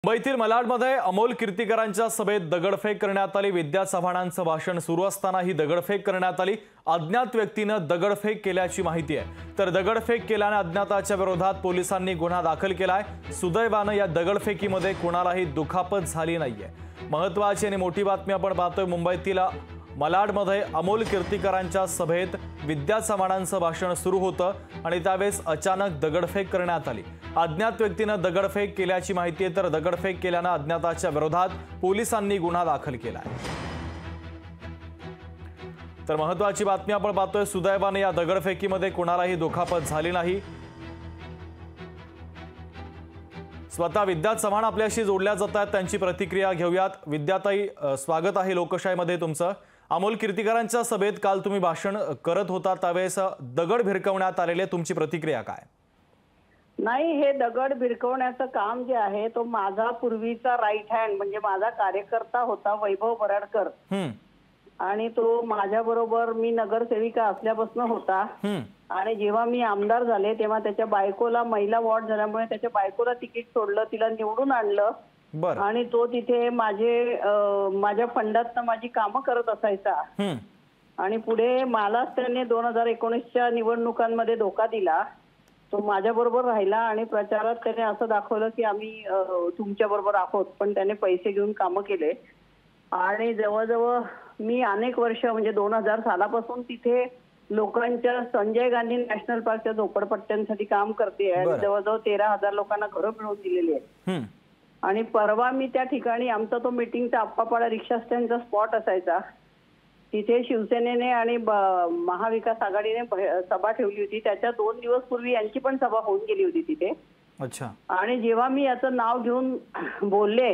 मुंबईतील मलाडमध्ये अमोल कीर्तीकरांच्या सभेत दगडफेक करण्यात आली। विद्या चव्हाणांचं भाषण सुरू असताना ही दगडफेक करण्यात आली। अज्ञात व्यक्तीने दगडफेक केल्याची माहिती आहे। तर दगडफेक केल्याने अज्ञाताच्या विरोधात पोलिसांनी गुन्हा दाखल केलाय। सुदैवाने या दगडफेकीमध्ये कोणालाही दुखापत झाली नाहीये। महत्त्वाची आणि मोठी बातमी आपण पाहतोय। मुंबईतील मलाडमध्ये अमोल कीर्तीकरांच्या सभेत विद्या चव्हाणांचं भाषण सुरू होतं आणि त्यावेळेस अचानक दगडफेक करण्यात आली। अज्ञात व्यक्तीने दगडफेक केल्याची माहिती आहे। तर दगडफेक केल्याने अज्ञाताच्या विरोधात पोलिसांनी गुन्हा दाखल केला आहे। तर महत्त्वाची बातमी आपण पाहतोय। सुदैवाने या दगडफेकीमध्ये कोणालाही दुखापत झाली नाही। स्वतः विद्या चव्हाण आपल्याशी जोडल्या जात आहेत, त्यांची प्रतिक्रिया घेऊयात। विद्याताई, स्वागत आहे लोकशाहीमध्ये तुमचं। अमोल कीर्तीकरांच्या सभेत काल तुम्ही भाषण करत होता, त्यावेळेस दगड भिरकवण्यात आलेले, तुमची प्रतिक्रिया काय? नाही, हे दगड भिरकवण्याचं काम जे आहे तो माझा पूर्वीचा राईट हँड म्हणजे माझा कार्यकर्ता होता वैभव बराडकर, आणि तो माझ्या बरोबर मी नगरसेविका असल्यापासून होता। आणि जेव्हा मी आमदार झाले तेव्हा त्याच्या बायकोला महिला वॉर्ड झाल्यामुळे त्याच्या बायकोला तिकीट सोडलं, तिला निवडून आणलं आणि तो तिथे माझ्या फंडात माझी कामं करत असायचा। आणि पुढे मलाच त्याने 2019च्या निवडणुकांमध्ये धोका दिला। तो माझ्या बरोबर राहिला आणि प्रचारात त्याने असं दाखवलं की आम्ही तुमच्या बरोबर आहोत, पण त्याने पैसे घेऊन कामं केले। आणि जवळजवळ मी अनेक वर्ष म्हणजे 2000 सालापासून तिथे लोकांच्या संजय गांधी नॅशनल पार्कच्या झोपडपट्ट्यांसाठी काम करते आणि जवळजवळ 13,000 लोकांना घरं मिळवून दिलेली आहेत। आणि परवा मी त्या ठिकाणी आमचा तो मीटिंगचा आप्पापाडा रिक्षा स्टँडचा स्पॉट असायचा, तिथे शिवसेनेने आणि महाविकास आघाडीने सभा ठेवली होती। त्याच्या 2 दिवस पूर्वी यांची पण सभा होऊन गेली होती तिथे। अच्छा। आणि जेव्हा मी याचं नाव घेऊन बोलले,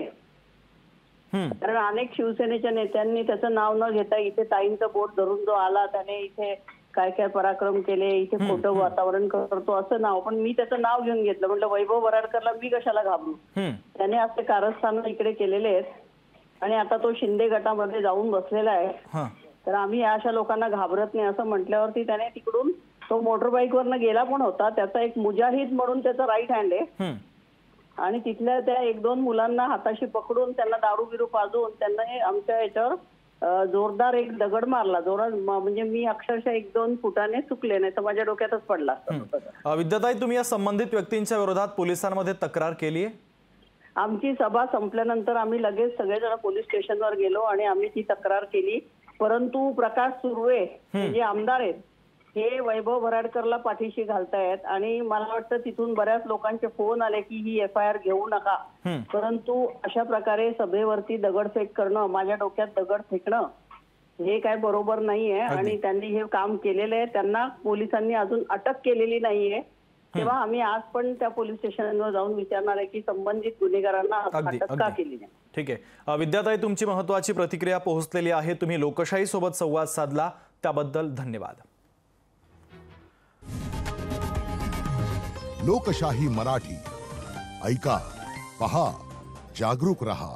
कारण अनेक शिवसेनेच्या नेत्यांनी त्याचं नाव न घेता इथे ताईंचं बोट धरून जो आला त्याने इथे काय काय पराक्रम केले, इथे खोटं वातावरण करतो असं नाव, पण मी त्याचं नाव घेऊन घेतलं। म्हटलं वैभव बराडकरला मी कशाला घाबरू, त्याने असे कारस्थान इकडे केलेले आहेत आणि आता तो शिंदे गटामध्ये जाऊन बसलेला आहे, तर आम्ही अशा लोकांना घाबरत नाही असं म्हटल्यावरती त्याने तिकडून तो मोटरबाईकवरनं गेला पण होता। त्याचा एक मुजाहिद म्हणून त्याचा राईट हँड आहे आणि तिथल्या त्या 1-2 मुलांना हाताशी पकडून त्यांना दारू बिरू पाजून त्यांना आमच्या याच्यावर जोरदार एक दगड मारला, जोरात म्हणजे मी अक्षरशः 1-2 फुटाने चुकले, नाही तर माझ्या डोक्यातच पडला असता। विद्याताई, तुम्ही या संबंधित व्यक्तींच्या विरोधात पोलिसांमध्ये तक्रार केली आहे? आमची सभा संपल्यानंतर आम्ही लगेच सगळेजण पोलीस स्टेशनवर गेलो आणि आम्ही ती तक्रार केली। परंतु प्रकाश सुर्वे जे आमदार आहेत हे वैभव बराडकरला पाठीशी घालतायत आणि मला वाटतं तिथून बऱ्याच लोकांचे फोन आले की ही FIR घेऊ नका, परंतु अशा प्रकारे सभेवरती दगडफेक करणं, माझ्या डोक्यात दगड फेकणं हे काय बरोबर नाहीये। आणि त्यांनी हे काम केलेलं आहे, त्यांना पोलिसांनी अजून अटक केलेली नाहीये। तेव्हा आम्ही आज पण त्या पोलीस स्टेशनवर जाऊन विचारणार आहे की संबंधित गुन्हेगारांना अटक का केली नाही। ठीक आहे विद्याताई, तुमची महत्त्वाची प्रतिक्रिया पोहोचलेली आहे। तुम्ही लोकशाही सोबत संवाद साधला त्याबद्दल धन्यवाद। लोकशाही मराठी ऐका, पहा, जागरूक रहा।